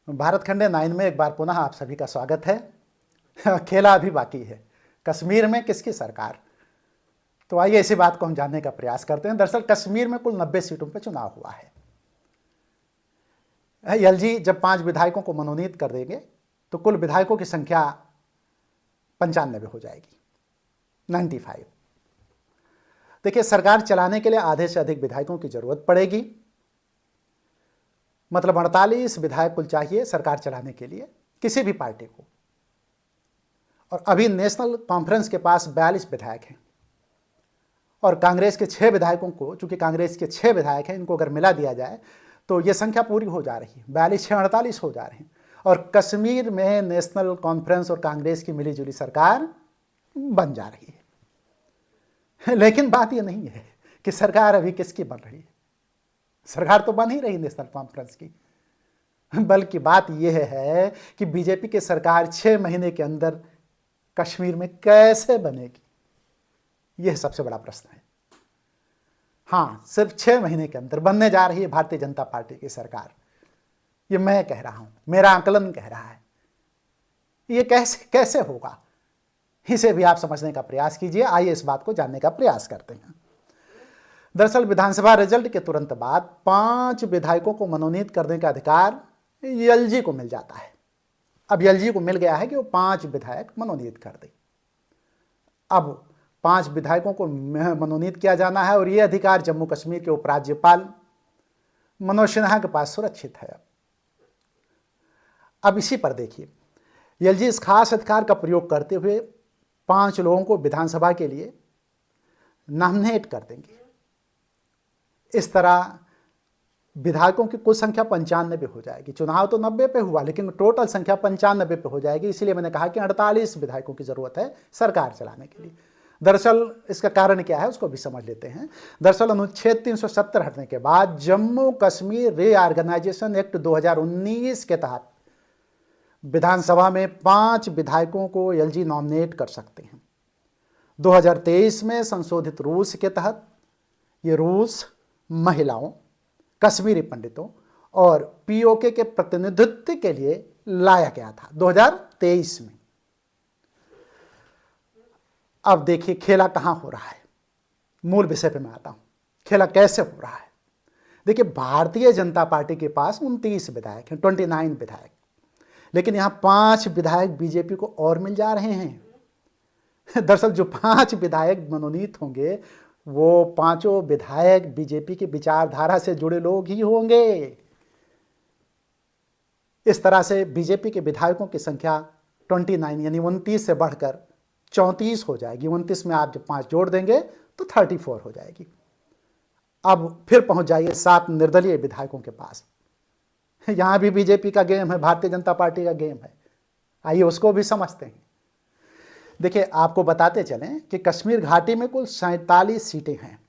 भारत खंडे 9 में एक बार पुनः आप सभी का स्वागत है। खेला अभी बाकी है, कश्मीर में किसकी सरकार। तो आइए इसी बात को हम जानने का प्रयास करते हैं। दरअसल कश्मीर में कुल 90 सीटों पर चुनाव हुआ है। एलजी जब 5 विधायकों को मनोनीत कर देंगे तो कुल विधायकों की संख्या 95 हो जाएगी, 95। देखिए, सरकार चलाने के लिए आधे से अधिक विधायकों की जरूरत पड़ेगी, मतलब 48 विधायक कुल चाहिए सरकार चलाने के लिए किसी भी पार्टी को। और अभी नेशनल कॉन्फ्रेंस के पास 42 विधायक हैं और कांग्रेस के 6 विधायकों को, चूंकि कांग्रेस के 6 विधायक हैं, इनको अगर मिला दिया जाए तो ये संख्या पूरी हो जा रही है, 42 6 48 हो जा रहे हैं। और कश्मीर में नेशनल कॉन्फ्रेंस और कांग्रेस की मिलीजुली सरकार बन जा रही है। लेकिन बात ये नहीं है कि सरकार अभी किसकी बन रही है, सरकार तो बन ही रही नेशनल कॉन्फ्रेंस की, बल्कि बात यह है कि बीजेपी की सरकार 6 महीने के अंदर कश्मीर में कैसे बनेगी, यह सबसे बड़ा प्रश्न है। हाँ, सिर्फ 6 महीने के अंदर बनने जा रही है भारतीय जनता पार्टी की सरकार। ये मैं कह रहा हूं, मेरा आकलन कह रहा है। ये कैसे होगा, इसे भी आप समझने का प्रयास कीजिए। आइए इस बात को जानने का प्रयास करते हैं। दरअसल विधानसभा रिजल्ट के तुरंत बाद 5 विधायकों को मनोनीत करने का अधिकार एलजी को मिल जाता है। अब एलजी को मिल गया है कि वो 5 विधायक मनोनीत कर दे। अब 5 विधायकों को मनोनीत किया जाना है और ये अधिकार जम्मू कश्मीर के उपराज्यपाल मनोज सिन्हा के पास सुरक्षित है। अब इसी पर देखिए, एलजी इस खास अधिकार का प्रयोग करते हुए 5 लोगों को विधानसभा के लिए नॉमिनेट कर देंगे। इस तरह विधायकों की कुल संख्या 95 हो जाएगी। चुनाव तो 90 पे हुआ, लेकिन टोटल संख्या 95 पे हो जाएगी। इसीलिए मैंने कहा कि 48 विधायकों की जरूरत है सरकार चलाने के लिए। दरअसल इसका कारण क्या है उसको भी समझ लेते हैं। दरअसल अनुच्छेद 370 हटने के बाद जम्मू कश्मीर रीऑर्गेनाइजेशन एक्ट 2019 के तहत विधानसभा में 5 विधायकों को एलजी नॉमिनेट कर सकते हैं। 2023 में संशोधित रूल्स के तहत ये रूल्स महिलाओं, कश्मीरी पंडितों और पीओके के प्रतिनिधित्व के लिए लाया गया था 2023 में। अब देखिए खेला कहां हो रहा है, मूल विषय पे मैं आता हूं। खेला कैसे हो रहा है। देखिए, भारतीय जनता पार्टी के पास 29 विधायक हैं, 29 विधायक, लेकिन यहां 5 विधायक बीजेपी को और मिल जा रहे हैं। दरअसल जो 5 विधायक मनोनीत होंगे वो 5 विधायक बीजेपी की विचारधारा से जुड़े लोग ही होंगे। इस तरह से बीजेपी के विधायकों की संख्या 29 यानी 29 से बढ़कर 34 हो जाएगी। 29 में आप जब 5 जोड़ देंगे तो 34 हो जाएगी। अब फिर पहुंच जाइए 7 निर्दलीय विधायकों के पास। यहां भी बीजेपी का गेम है, भारतीय जनता पार्टी का गेम है। आइए उसको भी समझते हैं। देखिए, आपको बताते चलें कि कश्मीर घाटी में कुल 47 सीटें हैं।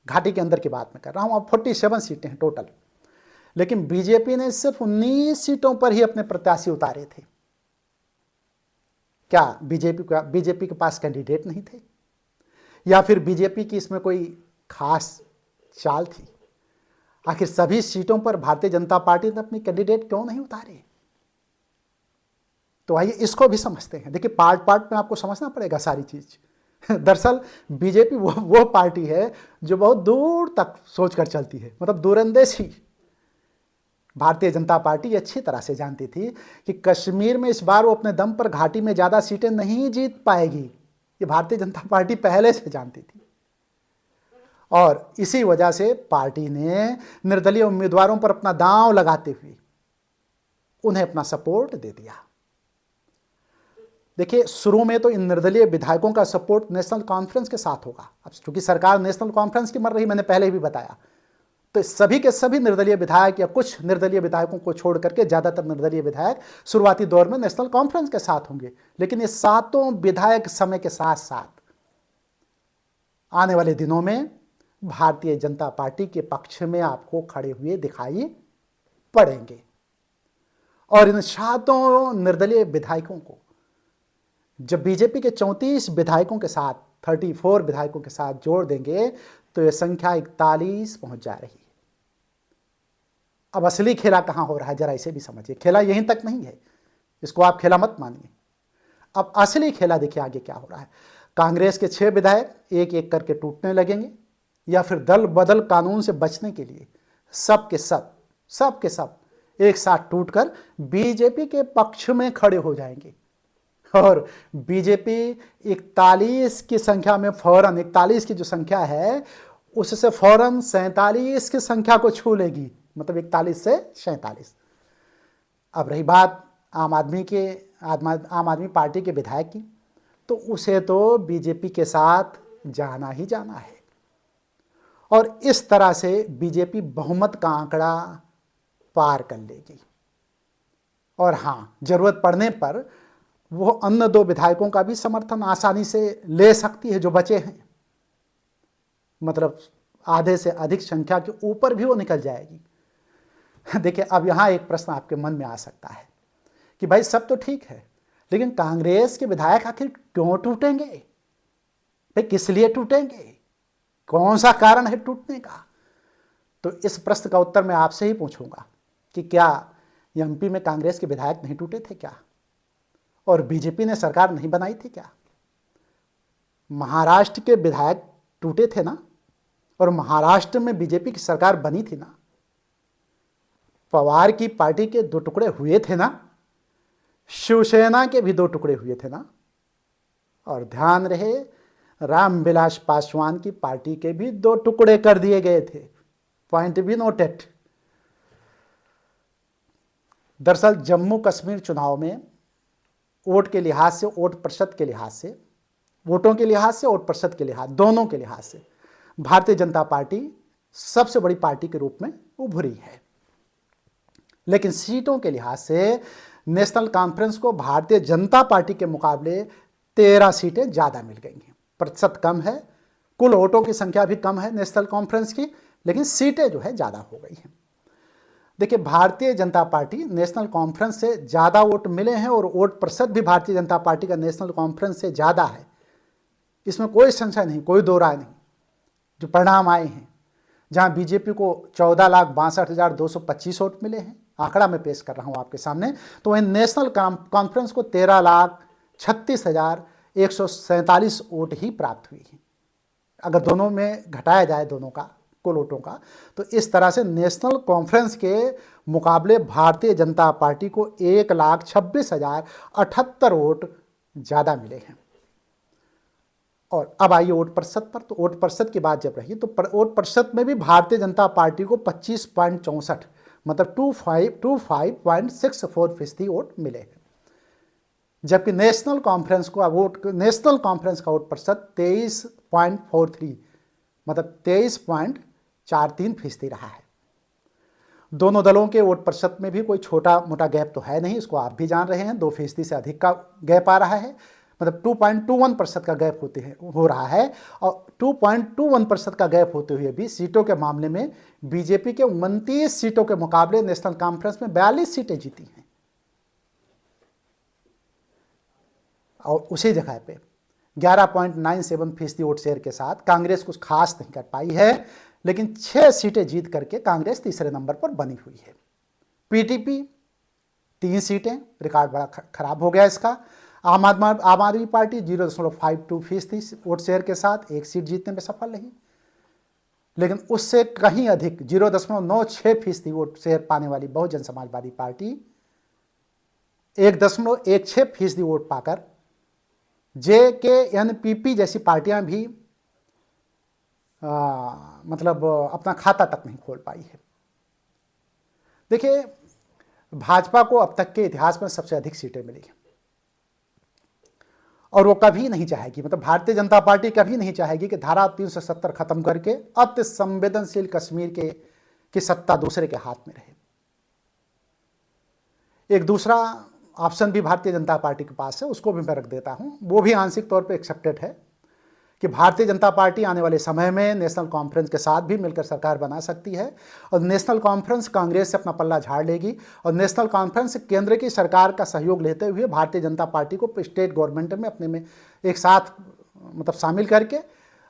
घाटी के अंदर की बात मैं कर रहा हूं। अब 47 सीटें हैं टोटल, लेकिन बीजेपी ने सिर्फ 19 सीटों पर ही अपने प्रत्याशी उतारे थे। क्या बीजेपी के पास कैंडिडेट नहीं थे, या फिर बीजेपी की इसमें कोई खास चाल थी? आखिर सभी सीटों पर भारतीय जनता पार्टी ने अपनी कैंडिडेट क्यों नहीं उतारे? तो आइए इसको भी समझते हैं। देखिए, पार्ट में आपको समझना पड़ेगा सारी चीज। दरअसल बीजेपी वो पार्टी है जो बहुत दूर तक सोचकर चलती है, मतलब दूरंदेशी। भारतीय जनता पार्टी अच्छी तरह से जानती थी कि कश्मीर में इस बार वो अपने दम पर घाटी में ज्यादा सीटें नहीं जीत पाएगी। ये भारतीय जनता पार्टी पहले से जानती थी और इसी वजह से पार्टी ने निर्दलीय उम्मीदवारों पर अपना दांव लगाते हुए उन्हें अपना सपोर्ट दे दिया। देखिए, शुरू में तो इन निर्दलीय विधायकों का सपोर्ट नेशनल कॉन्फ्रेंस के साथ होगा। अब चूंकि सरकार नेशनल कॉन्फ्रेंस की बन रही, मैंने पहले भी बताया, तो सभी के सभी निर्दलीय विधायक या कुछ निर्दलीय विधायकों को छोड़ करके ज्यादातर निर्दलीय विधायक शुरुआती दौर में नेशनल कॉन्फ्रेंस के साथ होंगे। लेकिन ये 7 विधायक समय के साथ साथ आने वाले दिनों में भारतीय जनता पार्टी के पक्ष में आपको खड़े हुए दिखाई पड़ेंगे और इन 7 निर्दलीय विधायकों को जब बीजेपी के 34 विधायकों के साथ 34 विधायकों के साथ जोड़ देंगे तो यह संख्या 41 पहुंच जा रही है। अब असली खेला कहाँ हो रहा है जरा इसे भी समझिए। खेला यहीं तक नहीं है, इसको आप खेला मत मानिए। अब असली खेला देखिए आगे क्या हो रहा है। कांग्रेस के 6 विधायक एक एक करके टूटने लगेंगे, या फिर दल बदल कानून से बचने के लिए सब के सब एक साथ टूटकर बीजेपी के पक्ष में खड़े हो जाएंगे। और बीजेपी 41 की संख्या में फौरन 41 की जो संख्या है उससे फौरन 47 की संख्या को छू लेगी, मतलब 41 से 47। अब रही बात आम आदमी पार्टी के विधायक की, तो उसे तो बीजेपी के साथ जाना ही जाना है। और इस तरह से बीजेपी बहुमत का आंकड़ा पार कर लेगी। और हाँ, जरूरत पड़ने पर वो अन्य 2 विधायकों का भी समर्थन आसानी से ले सकती है जो बचे हैं, मतलब आधे से अधिक संख्या के ऊपर भी वो निकल जाएगी। देखिए, अब यहाँ एक प्रश्न आपके मन में आ सकता है कि भाई सब तो ठीक है, लेकिन कांग्रेस के विधायक आखिर क्यों टूटेंगे? भाई किस लिए टूटेंगे? कौन सा कारण है टूटने का? तो इस प्रश्न का उत्तर मैं आपसे ही पूछूंगा कि क्या एमपी में कांग्रेस के विधायक नहीं टूटे थे क्या? और बीजेपी ने सरकार नहीं बनाई थी क्या? महाराष्ट्र के विधायक टूटे थे ना, और महाराष्ट्र में बीजेपी की सरकार बनी थी ना। पवार की पार्टी के 2 टुकड़े हुए थे ना, शिवसेना के भी 2 टुकड़े हुए थे ना। और ध्यान रहे, रामविलास पासवान की पार्टी के भी 2 टुकड़े कर दिए गए थे। Point be noted. दरअसल जम्मू कश्मीर चुनाव में वोट के लिहाज से, वोट प्रतिशत के लिहाज से, वोटों के लिहाज से, वोट प्रतिशत के लिहाज, दोनों के लिहाज से भारतीय जनता पार्टी सबसे बड़ी पार्टी के रूप में उभरी है। लेकिन सीटों के लिहाज से नेशनल कॉन्फ्रेंस को भारतीय जनता पार्टी के मुकाबले 13 सीटें ज़्यादा मिल गई हैं। प्रतिशत कम है, कुल वोटों की संख्या भी कम है नेशनल कॉन्फ्रेंस की, लेकिन सीटें जो है ज़्यादा हो गई हैं। देखिए, Bharatiya Janata party national conference से ज़्यादा वोट मिले हैं और वोट प्रतिशत भी भारतीय जनता पार्टी का नेशनल कॉन्फ्रेंस से ज़्यादा है, इसमें कोई संशय नहीं, कोई दो राय नहीं। जो परिणाम आए हैं, जहां बीजेपी को 14,62,225 वोट मिले हैं, आंकड़ा मैं पेश कर रहा हूं आपके सामने, तो वहीं नेशनल कॉन्फ्रेंस को 13,36,147 वोट ही प्राप्त हुई हैं। अगर दोनों में घटाया जाए दोनों का कुल वोटों का, तो इस तरह से नेशनल कॉन्फ्रेंस के मुकाबले भारतीय जनता पार्टी को 1,26,078 वोट ज़्यादा मिले हैं। और अब आइए वोट प्रतिशत पर। तो वोट प्रतिशत की बात जब रही, तो वोट प्रतिशत में भी भारतीय जनता पार्टी को 25.64 मतलब 25.64% वोट मिले हैं, जबकि नेशनल कॉन्फ्रेंस का वोट प्रतिशत 23.43 मतलब 23.43% रहा है। दोनों दलों के वोट प्रतिशत में भी कोई छोटा मोटा गैप तो है नहीं, इसको आप भी जान रहे हैं। 2% से अधिक का गैप आ रहा है, मतलब 2.21% का गैप हो रहा है। और 2.21% का गैप होते हुए भी सीटों के मामले में बीजेपी के 29 सीटों के मुकाबले नेशनल कॉन्फ्रेंस में 42 सीटें जीती हैं। और उसी जगह पे 11.97% वोट शेयर के साथ कांग्रेस कुछ खास नहीं कर पाई है, लेकिन 6 सीटें जीत करके कांग्रेस तीसरे नंबर पर बनी हुई है। पीटीपी 3 सीटें, रिकॉर्ड बड़ा खराब हो गया इसका। आम आदमी पार्टी 0.52% वोट शेयर के साथ 1 सीट जीतने में सफल रही, लेकिन उससे कहीं अधिक 0.96% वोट शेयर पाने वाली बहुजन समाजवादी पार्टी 1.16% वोट पाकर JKNPP जैसी पार्टियां भी मतलब अपना खाता तक नहीं खोल पाई है। देखिए, भाजपा को अब तक के इतिहास में सबसे अधिक सीटें मिली हैं, और वो कभी नहीं चाहेगी, मतलब भारतीय जनता पार्टी कभी नहीं चाहेगी कि धारा 370 खत्म करके अति संवेदनशील कश्मीर की सत्ता दूसरे के हाथ में रहे। एक दूसरा ऑप्शन भी भारतीय जनता पार्टी के पास है, उसको भी मैं रख देता हूं, वो भी आंशिक तौर पे एक्सेप्टेड है कि भारतीय जनता पार्टी आने वाले समय में नेशनल कॉन्फ्रेंस के साथ भी मिलकर सरकार बना सकती है, और नेशनल कॉन्फ्रेंस कांग्रेस से अपना पल्ला झाड़ लेगी, और नेशनल कॉन्फ्रेंस केंद्र की सरकार का सहयोग लेते हुए भारतीय जनता पार्टी को स्टेट गवर्नमेंट में अपने में एक साथ मतलब शामिल करके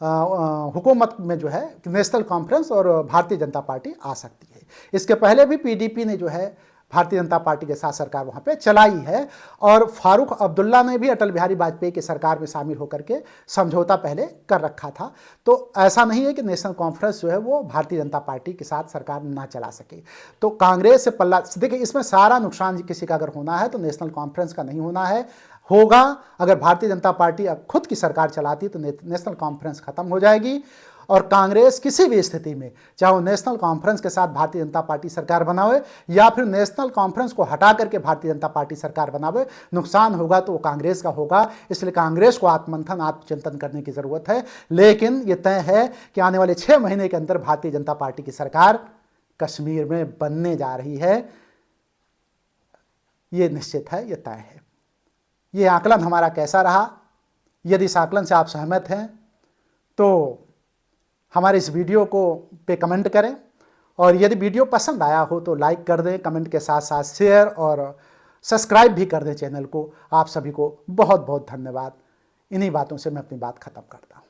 हुकूमत में जो है नेशनल कॉन्फ्रेंस और भारतीय जनता पार्टी आ सकती है। इसके पहले भी पीडीपी ने जो है भारतीय जनता पार्टी के साथ सरकार वहाँ पे चलाई है, और फारूक अब्दुल्ला ने भी अटल बिहारी वाजपेयी की सरकार में शामिल होकर के समझौता पहले कर रखा था। तो ऐसा नहीं है कि नेशनल कॉन्फ्रेंस जो है वो भारतीय जनता पार्टी के साथ सरकार ना चला सके। तो कांग्रेस से पल्ला, देखिए इसमें सारा नुकसान किसी का अगर होना है तो नेशनल कॉन्फ्रेंस का नहीं होना है, होगा अगर भारतीय जनता पार्टी अब खुद की सरकार चलाती तो नेशनल कॉन्फ्रेंस खत्म हो जाएगी, और कांग्रेस किसी भी स्थिति में, चाहे वो नेशनल कॉन्फ्रेंस के साथ भारतीय जनता पार्टी सरकार बनावे या फिर नेशनल कॉन्फ्रेंस को हटा करके भारतीय जनता पार्टी सरकार बनावे, नुकसान होगा तो वो कांग्रेस का होगा। इसलिए कांग्रेस को आत्ममंथन, आत्मचिंतन करने की जरूरत है। लेकिन ये तय है कि आने वाले 6 महीने के अंदर भारतीय जनता पार्टी की सरकार कश्मीर में बनने जा रही है, ये निश्चित है, ये तय है। ये आकलन हमारा कैसा रहा? यदि इस आकलन से आप सहमत हैं तो हमारे इस वीडियो को पे कमेंट करें, और यदि वीडियो पसंद आया हो तो लाइक कर दें, कमेंट के साथ साथ शेयर और सब्सक्राइब भी कर दें चैनल को। आप सभी को बहुत बहुत धन्यवाद। इन्हीं बातों से मैं अपनी बात खत्म करता हूँ।